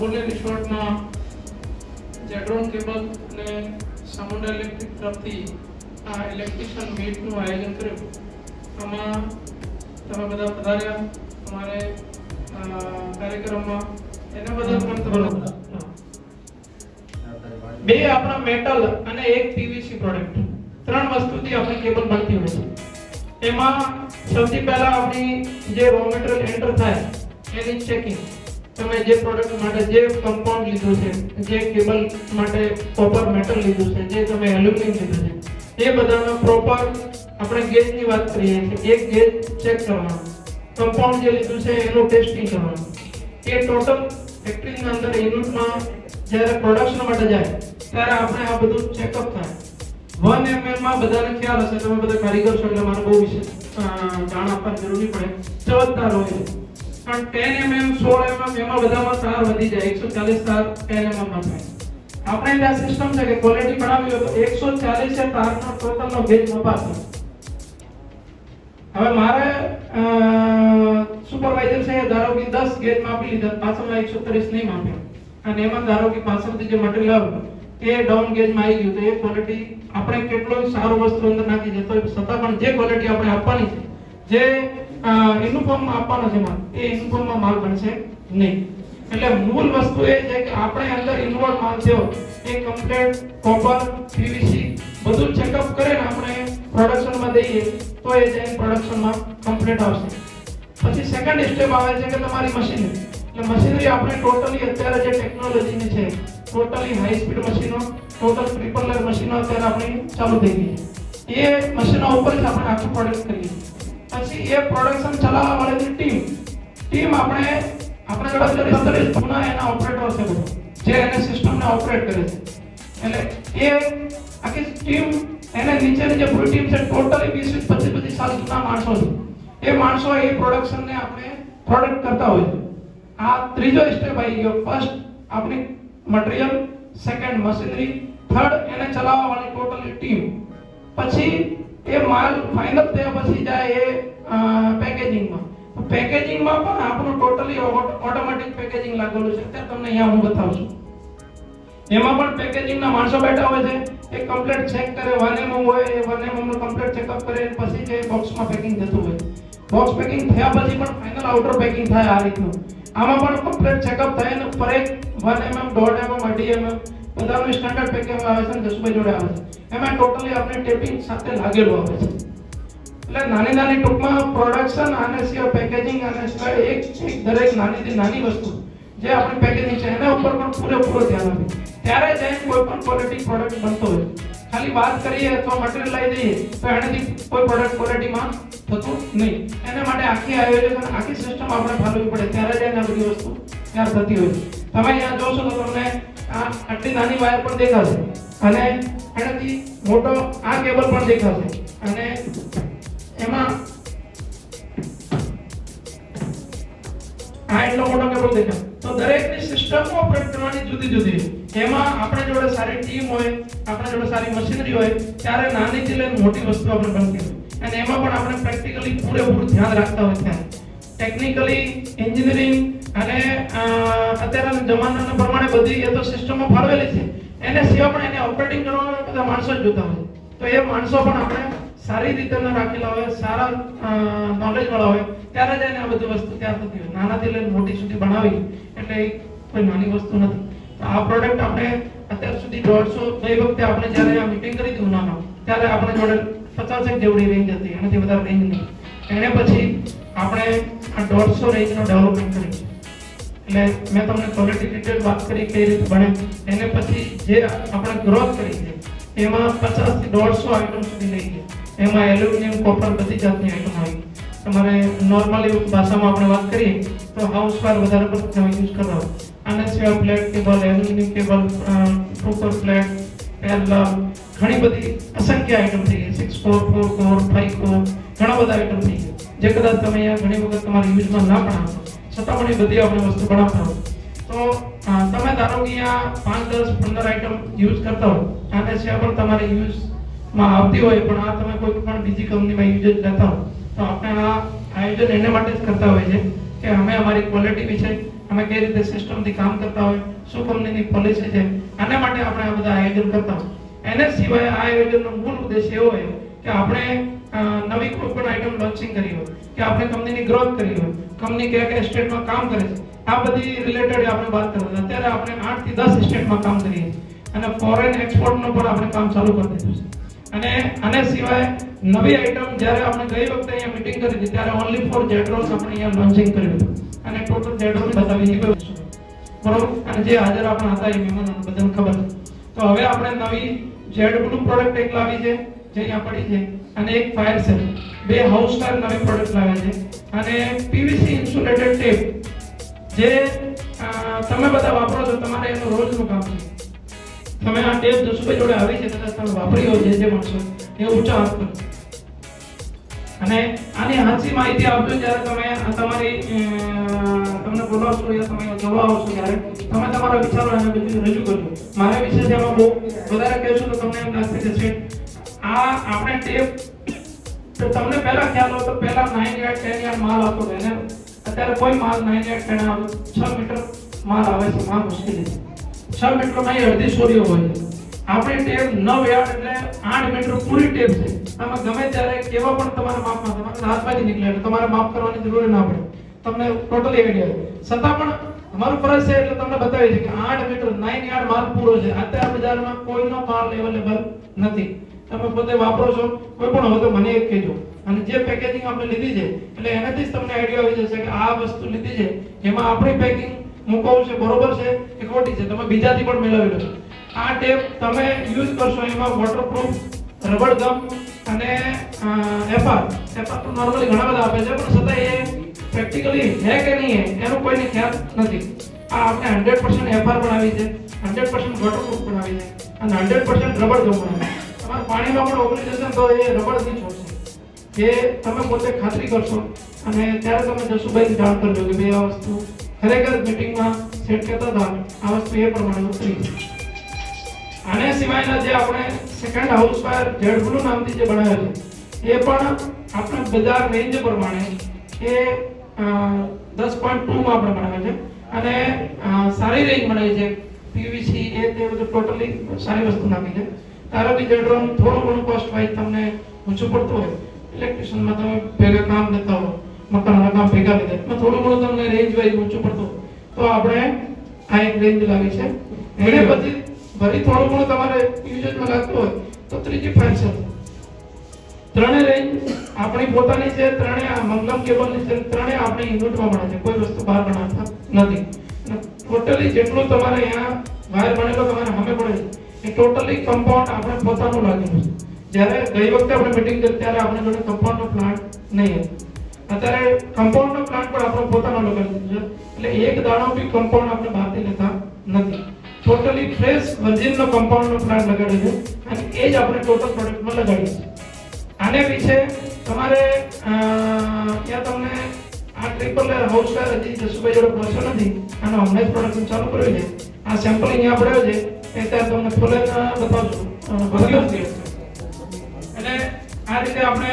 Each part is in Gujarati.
બોલે રિસોર્ટમાં જેડ્રોન કેબલ અને સામુંડા ઇલેક્ટ્રિક તરફથી આ ઇલેક્ટ્રિશિયન મીટનું આયોજન કર્યું. આમાં તમે બધા પધાર્યા અમારે કાર્યક્રમમાં, એના બદલ પણ તમારો બે આપણા મેટલ અને એક પીવીસી પ્રોડક્ટ, ત્રણ વસ્તુથી આપણી કેબલ બનતી હોય છે. એમાં સૌથી પહેલા આપણી જે રો મટીરીયલ એન્ટર થાય એની ચેકિંગ. તમે જે પ્રોડક્ટ માટે જે કમ્પાઉન્ડ લીધું છે, જે કેબલ માટે કોપર મેટલ લીધું છે, જે તમે એલ્યુમિનિયમ લીધું છે, એ બધાનો પ્રોપર આપણે ગેજની વાત કરીએ છીએ. એક ગેજ ચેક કરવાનું, કમ્પાઉન્ડ જે લીધું છે એનું ટેસ્ટિંગ કરવાનું. એ ટોટલ ફેક્ટરીની અંદર યુનિટમાં જ્યારે પ્રોડક્શન માટે જાય ત્યારે આપણે આ બધું ચેકઅપ થાય. 1 mm માં બધાને ખ્યાલ હશે, તમે બધા કારીગર છો એટલે મારે બહુ વિશે જાણ આપવાની જરૂર નહીં પડે. ચમત્કાર હોય છે પણ 10 mm 16 mm એમાં બધામાં તાર વધી જાય. 140 તાર 10 mm માં થાય. આપણે ત્યાં સિસ્ટમ છે કે ક્વોલિટી બનાવી હોય તો 140 તારનો ટોટલનો ગેજ મપાશે. હવે મારે સુપરવાઇઝર છે ધારો કે 10 ગેજ માપી લીધા, પાછળના 130 નહીં માપ્યા, અને એમાં ધારો કે પાછળથી જે મટીરીયલ આવ્યું એ ડાઉન ગેજમાં આવી ગયું, તો એ ક્વોલિટી આપણે કેટલો સારો વસ્તુ અંદર નાખી છે તો છતાં પણ જે ક્વોલિટી આપણે આપવાની છે, જે યુનિફોર્મમાં આપવાનો છે માલ, એ યુનિફોર્મમાં માલ બનશે નહીં. એટલે મૂળ વસ્તુ એ છે કે આપણે અંદર ઇન્વોલ્વ માલ છે એ કમ્પ્લીટ કોપર પીવીસી બધું ચેકઅપ કરીને આપણે પ્રોડક્શનમાં દઈએ તો એ જઈને પ્રોડક્શનમાં કમ્પ્લીટ આવશે. પછી સેકન્ડ સ્ટેપ આવે છે કે તમારી મશીનરી. એટલે મશીનરી આપણે ટોટલી અત્યારે જે ટેકનોલોજીની છે, ટોટલી હાઈ સ્પીડ મશીનો, ટોટલ ટ્રિપલર મશીનો અત્યારે આપણી ચાલુ થઈ ગઈ છે. એ મશીનો ઉપર જ આપણે આખું પ્રોડક્ટ કરીએ. પછી એ પ્રોડક્શન ચલાવવા વાળી ટીમ આપણે જોડે જૂના એના ઓપરેટર છે બધો, જે એને સિસ્ટમને ઓપરેટ કરે છે. એટલે એ આખી ટીમ, એને નીચેની જે પૂરી ટીમ છે ટોટલી 20-25 સાલ જૂના માણસો છે. એ માણસો એ પ્રોડક્શનને આપણે પ્રોડક્ટ કરતા હોય છે. આ ત્રીજો સ્ટેપ આવી ગયો. ફર્સ્ટ આપણી મટીરીયલ, સેકન્ડ મશીનરી, થર્ડ એને ચલાવવા વાળી ટોટલી ટીમ. પછી એ માલ ફાઇનલ થયા પછી જાય એ પેકેજિંગમાં. તો પેકેજિંગમાં પણ આપણું ટોટલી ઓટોમેટિક પેકેજિંગ લાગેલું છે. અત્યારે તમને અહીંયા હું બતાવું છું. એમાં પણ પેકેજિંગના માણસો બેઠા હોય છે. એ કમ્પ્લીટ ચેક કરે, 1 mm હોય એ 1 mm નું કમ્પ્લીટ ચેકઅપ કરે, પછી જે બોક્સમાં પેકિંગ થતું હોય. બોક્સ પેકિંગ થયા પછી પણ ફાઇનલ આઉટર પેકિંગ થાય આ રીતનું. આમાં પણ કમ્પ્લીટ ચેકઅપ થાય ને પર એક 1 mm 1.5 mm 2 mm બધાનું સ્ટાન્ડર્ડ પેકિંગ આવે છે ને જસભાઈ જોડે આવે છે. એમાં ટોટલી આપણે ટેપિંગ સાથે લાગેલું આવે છે. એટલે નાની ટૂંકમાં પ્રોડક્શન આને સિવાય પેકેજિંગ આને સિવાય એક દરેક નાની નાની વસ્તુ જે આપણી પેકેજિંગ છે એના ઉપર પણ પૂરેપૂરો ધ્યાન આપે. ત્યારે જઈને કોઈ પણ ક્વોલિટી પ્રોડક્ટ બનતો હોય. ખાલી વાત કરીએ તો મટીરીયલ લઈ દઈએ તો એનાથી કોઈ પ્રોડક્ટ ક્વોલિટીમાં થતું નહીં. એના માટે આખી આયોજન, આખી સિસ્ટમ આપણે ફાળવવી પડે, ત્યારે જઈને આ બધી વસ્તુ તૈયાર થતી હોય. તમે અહીંયા જોશો તો તમને આટલી નાની વાયર પણ દેખાશે, અને એનાથી મોટો આ કેબલ પણ દેખાશે, અને એમાં આ એટલો મોટો કેબલ દેખાશે. તો દરેકની સિસ્ટમ ઓપરેટ કરવાની જુદી જુદી. એમાં આપણે જોડે સારી ટીમ હોય, આપણે જોડે સારી મશીનરી હોય, ત્યારે નાનીથી લઈને મોટી વસ્તુ આપણે બનતી હોય. અને એમાં પણ આપણે પ્રેક્ટિકલી પૂરેપૂરું ધ્યાન રાખતા હોય. ત્યાં ટેકનિકલી એન્જિનિયરિંગ અને અત્યારના જમાનાના પ્રમાણે બધી એ તો સિસ્ટમો ફાળવેલી છે. એને સિવાય પણ એને ઓપરેટિંગ કરવા બધા માણસો જ જોતા હોય. તો એ માણસો પણ આપણે સારી રીતે રાખેલા હોય, સારા નોલેજ વાળા હોય, ત્યારે જઈને આ બધી વસ્તુ તૈયાર થતી હોય. નાનાથી લઈને મોટી સુધી બનાવી એટલે કોઈ નાની વસ્તુ નથી. તો આ પ્રોડક્ટ આપણે અત્યાર સુધી 150, ગઈ વખતે આપણે જ્યારે આ મીટિંગ કરી હતી ઉનામાં ત્યારે આપણે જોડે 50 જેવડી રેન્જ હતી, એનાથી વધારે રેન્જ નહીં. એને પછી આપણે આ 150 રેન્જનો ડેવલપમેન્ટ કરી. એટલે મેં તમને ક્વોલિટી ડિટેલ વાત કરી કઈ રીતે બને. એને પછી જે આપણે ગ્રોથ કરી છે એમાં 50 થી 150 આઈટમ સુધી લઈ ગયા. એમાં એલ્યુમિનિયમ, કોપર બધી જાતની આઈટમ આવી. તમારે નોર્મલી ભાષામાં આપણે વાત કરીએ તો હાઉસ વાયર વધારે પડતો યુઝ કરતા હોય. આના સિવાય flat cable, aluminium cable, proper flat, parallel, ઘણી બધી અસંખ્ય આઈટમ થઈ ગઈ. 6 કોર, 4 કોર, 5 કોર, ઘણા બધા આઈટમ થઈ ગયા. જે કદાચ તમે અહીંયા ઘણી વખત તમારા યુઝમાં ના પણ આવતો, છતાં પણ એ બધી આપણે વસ્તુ બનાવતા હોય. તો તમે ધારો કે અહીંયા 5, 10, 15 આઈટમ યુઝ કરતા હો, આના સિવાય પણ તમારે યુઝમાં આવતી હોય, પણ આ તમે કોઈ પણ બીજી કંપનીમાં યુઝ લેતા હો, તો આપણે આ આયોજન એને માટે જ કરતા હોય છે કે અમે અમારી ક્વોલિટી વિશે, અમે કઈ રીતે સિસ્ટમથી કામ કરતા હોય, શું કંપનીની પોલિસી છે, આના માટે આપણે આ બધા આયોજન કરતા હોય. એને સિવાય આ આયોજનનો મૂળ ઉદ્દેશ એવો હોય કે આપણે નવી કોઈ પણ આઇટમ લોન્ચિંગ કરી હોય કે આપણે કંપનીની ગ્રોથ કરી હોય, કંપની કયા કયા સ્ટેટમાં કામ કરે છે, આ બધી રિલેટેડ આપણે વાત કરીએ. અત્યારે આપણે 8 થી 10 સ્ટેટમાં કામ કરીએ છીએ અને ફોરેન એક્સપોર્ટનું પણ આપણે કામ ચાલુ કરી દીધું છે. અને આને સિવાય નવી આઇટમ જ્યારે આપણે ગઈ વખતે અહીંયા મીટિંગ કરી હતી ત્યારે ઓન્લી ફોર જેડરોલ્સ આપણે અહીંયા લોન્ચિંગ કર્યું હતું અને ટોટલ જેડરોલ બતાવી દીધું બરોબર. અને જે હાજર આપણા હતા એ મહેમાનોને બધાને ખબર છે. તો હવે આપણે નવી જેડ બ્લુ પ્રોડક્ટ એક લાવી છે જે અહીંયા પડી છે અને એક ફાયર સેલ, બે હાઉસ સ્ટાર નવી પ્રોડક્ટ લાવ્યા છે અને પીવીસી ઇન્સ્યુલેટેડ ટેપ જે તમે બધા વાપરો છો, તમારે એનું રોજનું કામ છે. તમે આ ટેપ જસુભાઈ જોડે આવી છે કદાચ તમે વાપરી હોય જે માણસો એ ઊંચા હાથ કરો અને આની સાચી માહિતી આપજો જ્યારે તમે તમારી તમને બોલાવશો યા તમે જોવા આવશો ત્યારે તમે તમારા વિચારો એને રજૂ કરજો. મારા વિશે એમાં બહુ વધારે કહેશું તો તમને એમ લાગશે કે છે આ આપણે ટેપ તમને પહેલા ખ્યાલ હોય તો પહેલા 9 યાર્ડ 10 યાર્ડ માલ આવતો હતો ને અત્યારે કોઈ માલ 9 યાર્ડ 10 આવે 6 મીટર માલ આવે છે. માલ મુશ્કેલી છે 6 મીટરમાં અડધી સોરીઓ હોય છે. આપણે ટેપ 9 યાર્ડ એટલે 8 મીટર પૂરી ટેપ છે. તમે ગમે ત્યારે કેવા પણ તમારા માપમાં તમારા હાથમાંથી નીકળે એટલે તમારે માપ કરવાની જરૂર ના પડે, તમને ટોટલી આઈડિયા. છતાં પણ અમારું ફરજ છે એટલે તમને બતાવી છે કે 8 મીટર 9 યાર્ડ માલ પૂરો છે. અત્યારે બજારમાં કોઈનો માલ અવેલેબલ નથી. તમે પોતે વાપરો છો, કોઈ પણ હોય તો મને એક કહેજો. અને જે પેકેજિંગ આપણે લીધી છે એટલે એનાથી જ તમને આઈડિયા આવી જશે કે આ વસ્તુ લીધી છે એમાં આપણી પેકિંગ મૂકવું છે બરોબર છે કે ખોટી છે, તમે બીજાથી પણ મેળવી લો. આ ટેપ તમે યુઝ કરશો એમાં વોટરપ્રૂફ, રબર ગમ અને એફઆર તો નોર્મલી ઘણા બધા આપે છે પણ છતાં એ પ્રેક્ટિકલી હે કે નહીં હે એનો કોઈને ખ્યાલ નથી. આ આપણે 100% એફઆર પણ આવી છે, 100% વોટરપ્રૂફ પણ આવી છે અને 100% રબર ગમ પણ આવી છે. તમારે પાણીમાં પણ ઓગળી જશે તો એ રબર નહીં છોડશે. જે તમે પોતે ખાતરી કરશો અને ત્યારે તમે જસુભાઈને જાણ કરજો કે ભાઈ આ વસ્તુ ખરેખર મીટિંગમાં સેટ કરતા હતા આ વસ્તુ એ પ્રમાણે ઉતરી છે. આને સિવાયના જે આપણે second house fire Z blue નામથી જે બનાવ્યો છે એ પણ આપણે બજાર રેન્જ પ્રમાણે એ 10.2 માં આપણે બનાવ્યો છે અને સારી રેન્જ બનાવી છે. પીવીસી એ તે બધું ટોટલી સારી વસ્તુ નાખી છે. તારો બી જેડરોન થોડું ઘણું કોસ્ટ વાઇઝ તમને ઊંચું પડતું હોય, ઇલેક્ટ્રિશિયનમાં તમે ભેગા કામ લેતા હો, મકાનના કામ ભેગા લીધા એમાં થોડું ઘણું તમને રેન્જ વાઇઝ ઊંચું પડતું તો આપણે આ એક રેન્જ લાવી છે. એને પછી ફરી થોડું ઘણું તમારે યુઝમાં લાગતું હોય તો ત્રીજી ફાયર સેલ. ત્રણેય રેન્જ આપણી પોતાની છે, ત્રણેય મંગલમ કેબલની છે, ત્રણેય આપણી યુનિટમાં મળે છે, કોઈ વસ્તુ બહાર બનાવતા નથી. ટોટલી જેટલું તમારે અહીંયા વાયર બનેલો તમારે સામે પડે છે એ ટોટલી કમ્પાઉન્ડ આપણે પોતાનું લાગેલું છે. જ્યારે ગઈ વખતે આપણે મીટિંગ કરી ત્યારે આપણે જોડે કમ્પાઉન્ડનો પ્લાન્ટ નહીં હતો. અત્યારે કમ્પાઉન્ડનો પ્લાન્ટ પણ આપણો પોતાનો લગાવેલો છે એટલે એક દાણો બી કમ્પાઉન્ડ આપણે બહારથી લેતા નથી. ટોટલી ફ્રેશ વર્જિનનો કમ્પાઉન્ડનો પ્લાન્ટ લગાડ્યો છે અને એ જ આપણે ટોટલ પ્રોડક્ટમાં લગાડીએ છીએ. આને વિશે તમારે ત્યાં તમને આ ટ્રિપલ હાઉસ ફાયર હજી જસુભાઈ જોડે પહોંચ્યો નથી, આનો હમણાં જ પ્રોડક્શન ચાલુ કર્યું છે. આ સેમ્પલ અહીંયા પડ્યો છે એ ત્યાં તમને ખોલે બતાવજો એટલે આ રીતે આપણે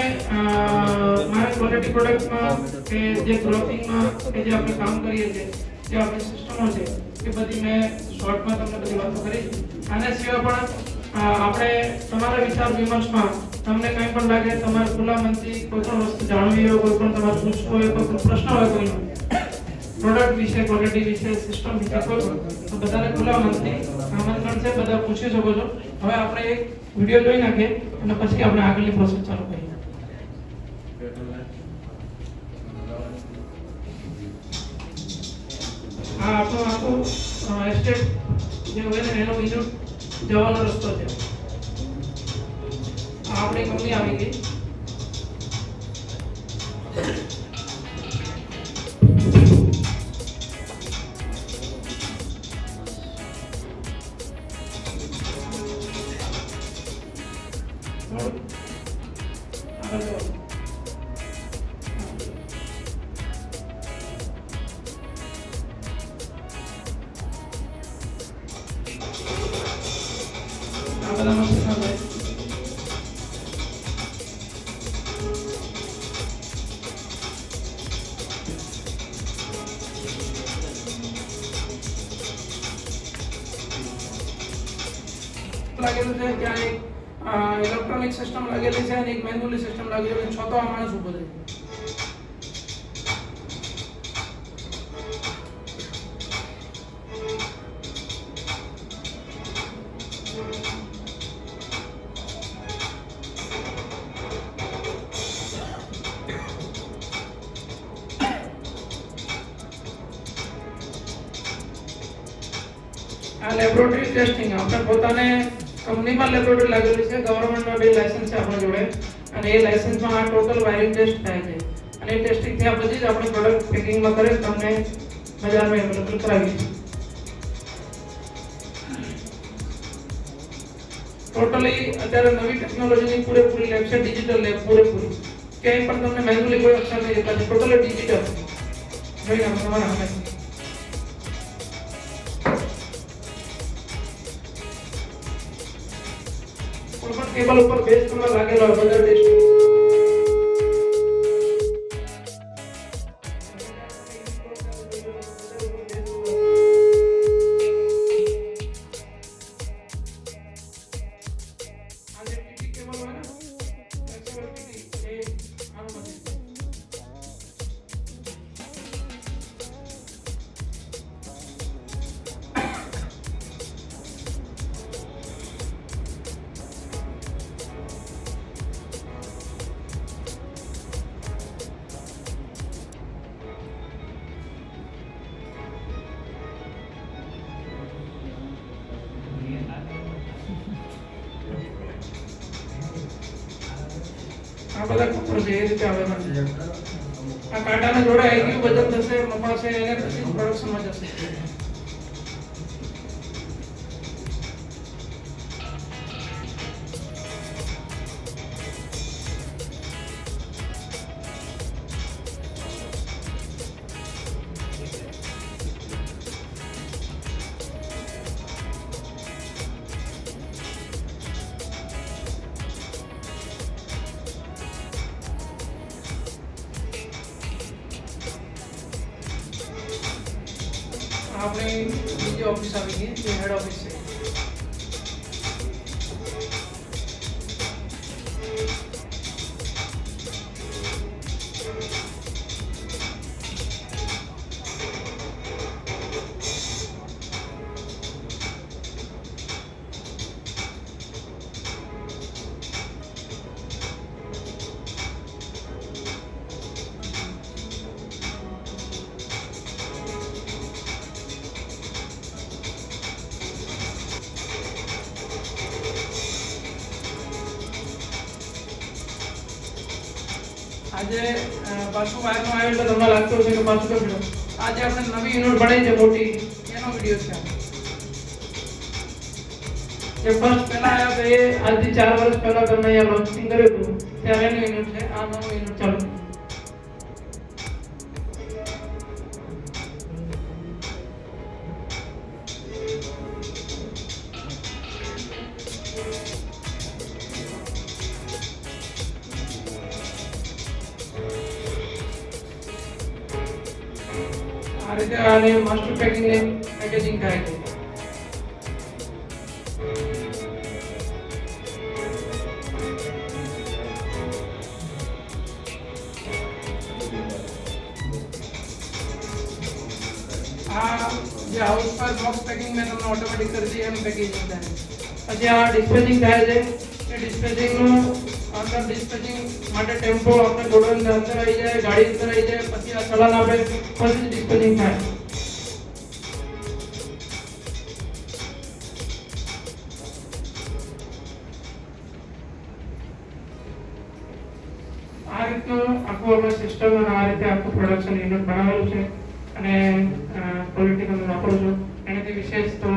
મારા ક્વોલિટી પ્રોડક્ટમાં કે જે ગ્રોથિંગમાં કે જે આપણે કામ કરીએ છીએ જે આપણી સિસ્ટમો છે એ બધી મેં શોર્ટમાં તમને બધી વાતો કરી. આના સિવાય પણ આપણે તમારા વિચાર વિમર્શમાં તમને કંઈ પણ લાગે તમારે ખુલ્લા મનથી કોઈ પણ વસ્તુ જાણવી હોય, કોઈ પણ તમારે પૂછવું હોય, કોઈ પણ પ્રશ્ન હોય કોઈનો પ્રોડક્ટ વિશે, ક્વોલિટી વિશે, સિસ્ટમ વિશે કોઈ તો બધાને ખુલ્લા મનથી આમંત્રણ છે, બધા પૂછી શકો છો. હવે આપણે એક વિડિયો જોઈ નાખીએ અને પછી આપણે આગળની પ્રોસેસ ચાલુ કરીએ. આ આપણો આખો એસ્ટેટ જે હોય ને એનો યુનિટ જવાનો રસ્તો છે. આપણી કંપની આવી ગઈ. લાગેલું છે, ત્યાં એક ઇલેક્ટ્રોનિક સિસ્ટમ લાગેલી છે અને એક મેન્યુઅલી સિસ્ટમ લાગેલી છે. છતો આ માણસ ઉભો છે. આ લેબોરેટરી ટેસ્ટિંગ આપણે પોતાને કંપનીમાં લેબોરેટરી લાગેલી છે, ગવર્નમેન્ટમાં બે લાયસન્સ છે આપણા જોડે અને એ લાયસન્સમાં આ ટોટલ વાયરિંગ ટેસ્ટ થાય છે અને એ ટેસ્ટિંગ થયા પછી જ આપણે પ્રોડક્ટ પેકિંગમાં કરી તમને બજારમાં અવેલેબલ કરાવીએ છીએ. ટોટલી અત્યારે નવી ટેકનોલોજીની પૂરેપૂરી લેબ છે, ડિજિટલ લેબ પૂરેપૂરી. ક્યાંય પણ તમને મેન્યુઅલી કોઈ અક્ષર નહીં દેખાશે, ટોટલી ડિજિટલ. જોઈને આપણે તમારા સામે ટેબલ ઉપર બેઝ નંબર લાગેલો હોય બધા ટેસ્ટિંગ. આ જે ટીટી કેબલ હોય ને ફ્લેક્સિબલ ટીટી એ આનું નથી. આ બધા કપડ છે એ રીતે આવેલા છે. આ કાંટાના જોડે આવી ગયું, વજન થશે, મપાશે અને પછી પ્રોડક્શનમાં જશે. આપણે બીજી ઓફિસ આવી ગઈ જે હેડ ઓફિસ છે. આજે પાછું બહારનું આવ્યું એટલે તમને લાગતું હશે કે પાછું કર્યું. આજે આપણે નવી યુનિટ બનાવી છે મોટી, એનો વિડીયો છે. જે ફર્સ્ટ પહેલા આવ્યા તો એ આજથી 4 વર્ષ પહેલા તમને અહીંયા લોન્ચિંગ કર્યું હતું ત્યારે એનું યુનિટ છે. આ નવું યુનિટ ચાલુ. આ રીતે આને માસ્ટર પેકિંગ ને પેકેજિંગ થાય છે. આ જે હાઉસ પર બોક્સ પેકિંગ મેં તમને ઓટોમેટિક કરી દી એમ પેકેજિંગ થાય. પછી આ ડિસ્પેચિંગ થાય છે. એ ડિસ્પેચિંગ નું અંદર ડિસ્પેચિંગ માટે ટેમ્પો આપણે ગોડાઉન અંદર આવી જાય, ગાડી અંદર આવી જાય, પછી આ ચલાન આપણે પછી ડિસ્પેચિંગ થાય. આ રીતનું આખું આપણે સિસ્ટમ અને આ રીતે આખું પ્રોડક્શન યુનિટ બનાવેલું છે અને ક્વોલિટી તમે વાપરો છો એનાથી વિશેષ તો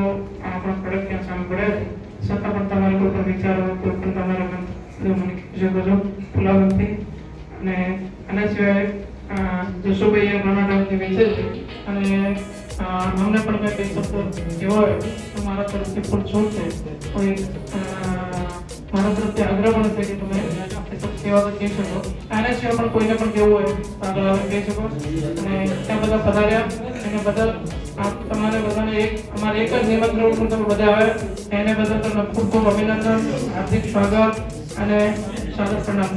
આપણા પ્રોડક્ટ ત્યાં સામે પડ્યા છે. છતાં પણ તમારે કોઈ પણ વિચારો કોઈ પણ તમારા મન મને કહી શકો છો ખુલ્લામનથી. અને આના સિવાય જસુભાઈ ઘણા ટાઈમથી વેચે છે અને અમને પણ કંઈ શબ્દો એવો હોય તો મારા તરફથી પણ છૂટ છે. કોઈ મારા તરફથી આગ્રહ પણ છે કે તમે સેવા તો કહી શકો. આના સિવાય પણ કોઈને પણ કહેવું હોય તો આગળ આવે કહી શકો. અને ત્યાં બધા પધાર્યા એને બદલ તમારે બધાને અમારે એક જ નિમંત્રણ પર તમે બધા આવ્યા એને બદલ તમને ખૂબ ખૂબ અભિનંદન, હાર્દિક સ્વાગત અને સાદર પ્રણામ.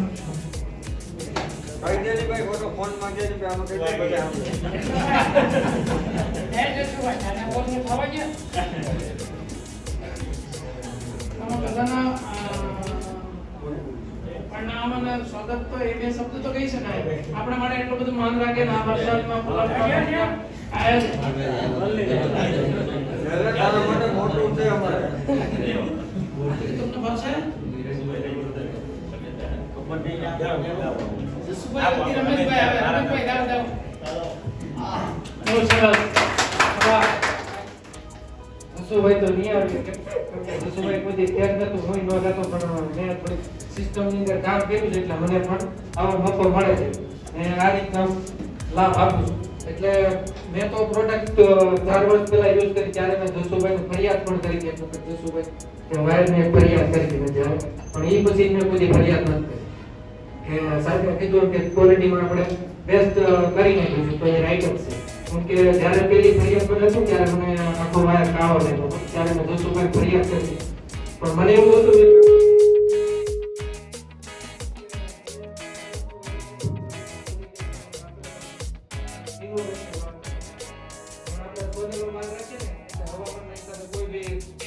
પ્રણામ અને સ્વાગત તો એ બે શબ્દ તો કહી શકાય. આપણા માટે એટલું બધું માન રાખે ને આ વરસાદમાં જસુભાઈ તો નહીં આવે જસુભાઈ કોઈ ત્યાગ નતું હોય ન થતો પણ મેં થોડી સિસ્ટમ ની અંદર કામ કર્યું છે એટલે મને પણ આવો મોકો મળે છે અને આ રીતના લાભ આપું છું. એટલે મેં તો પ્રોડક્ટ 4 વર્ષ પહેલા યુઝ કરી ત્યારે મેં જસુભાઈ ફરિયાદ પણ કરી કે જસુભાઈ કે વાયર ને ફરિયાદ કરી હતી ત્યારે પણ એ પછી મેં કોઈ ફરિયાદ નથી કરી કે સાહેબે કીધું કે ક્વોલિટીમાં આપણે બેસ્ટ કરી નાખ્યું છે તો એ રાઈટ જ છે. કેમ કે જ્યારે પેલી ફરિયાદ પર હતું ત્યારે મને આખો વાયર કાળો લાગ્યો ત્યારે મેં જસુભાઈ ફરિયાદ કરી પણ મને એવું હતું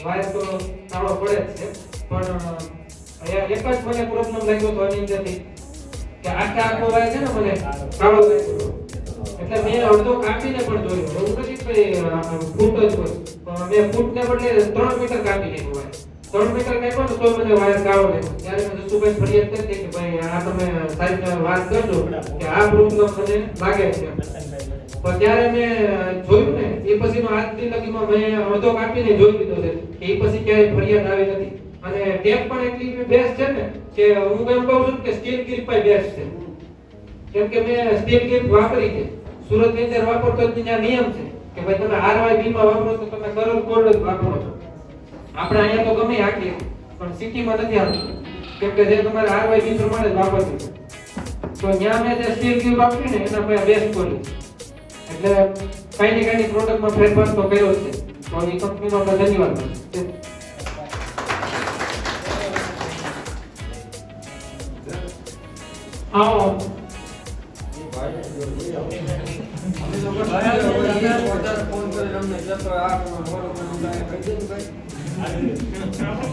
વાયર તો કાળો પડે જ છે પણ અહીંયા એક જ મને પ્રોબ્લેમ લાગ્યો તો એની અંદરથી કે આખો વાયર છે ને મને કાળો લાગ્યો એટલે મેં અડધો કાપીને પણ જોયો એવું નથી કે ફૂટ જ હોય મેં ફૂટને બદલે 3 મીટર કાપી નાખ્યો વાયર 3 મીટર કાપ્યો ને તો મને વાયર કાળો લાગ્યો ત્યારે મેં જસુભાઈ ફરિયાદ કરી કે ભાઈ આ તમે સાહેબને વાત કરજો કે આ પ્રોબ્લેમ મને લાગે છે પણ ત્યારે મેં જોયું ને એ પછીનો આજ દી લગીમાં મેં અડધો કાપીને જોઈ લીધો છે કે એ પછી ક્યાંય ફરિયાદ આવી નથી અને ટેપ પણ એટલી બેસ્ટ છે ને કે હું એમ કહું છું કે સ્ટીલ ગ્રીપ પણ બેસ્ટ છે કેમ કે મેં સ્ટીલ ગ્રીપ વાપરી છે સુરત ની અંદર વાપરતો ત્યાં નિયમ છે કે ભાઈ તમે RYB માં વાપરો તો તમે કલર કોડ જ વાપરો છો. આપણે અહીંયા તો ગમે હાકીએ પણ સિટીમાં નથી આવતું કેમ કે જે તમારે RYB પ્રમાણે જ વાપરવું તો ત્યાં મેં જે સ્ટીલ ગ્રીપ વાપરી ને એના પાસે બેસ્ટ કોડ એટલે કઈ ને કઈ પ્રોડક્ટમાં ફેરફાર તો કર્યો છે તો એ કંપનીનો આપણે ધન્યવાદ છે. આવો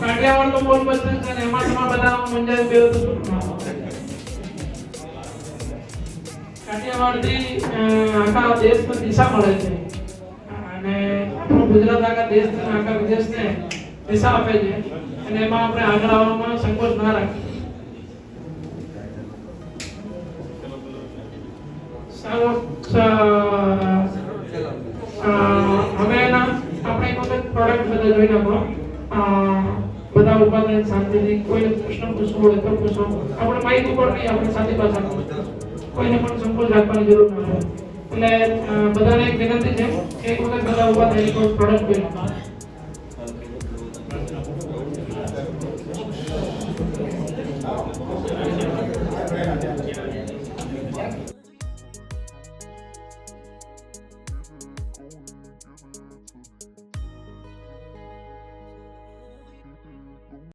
કાઠિયાવાડ તો બોલ બચન છે ને એમાં તમારા બધા મંજાય બે તો કાઠિયાવાડ થી આખા દેશમાં દિશા મળે છે અને આપણો ગુજરાત આખા દેશને આખા વિદેશને દિશા આપે છે અને એમાં આપણે આગળ આવવામાં સંકોચ ના રાખીએ. હવે આપણે એક વખત પ્રોડક્ટ બધા જોઈ નાખો બધા ઉપાદાન શાંતિથી કોઈને પ્રશ્ન પૂછવો હોય તો પૂછો. આપણે માઇક ઉપર નહીં આપણે સાદી ભાષામાં કોઈને પણ સંકોચ રાખવાની જરૂર ન હોય એટલે બધાને એક વિનંતી છે કે એક વખત બધા ઉભા થઈને કોઈ પ્રોડક્ટ જોઈ નાખો.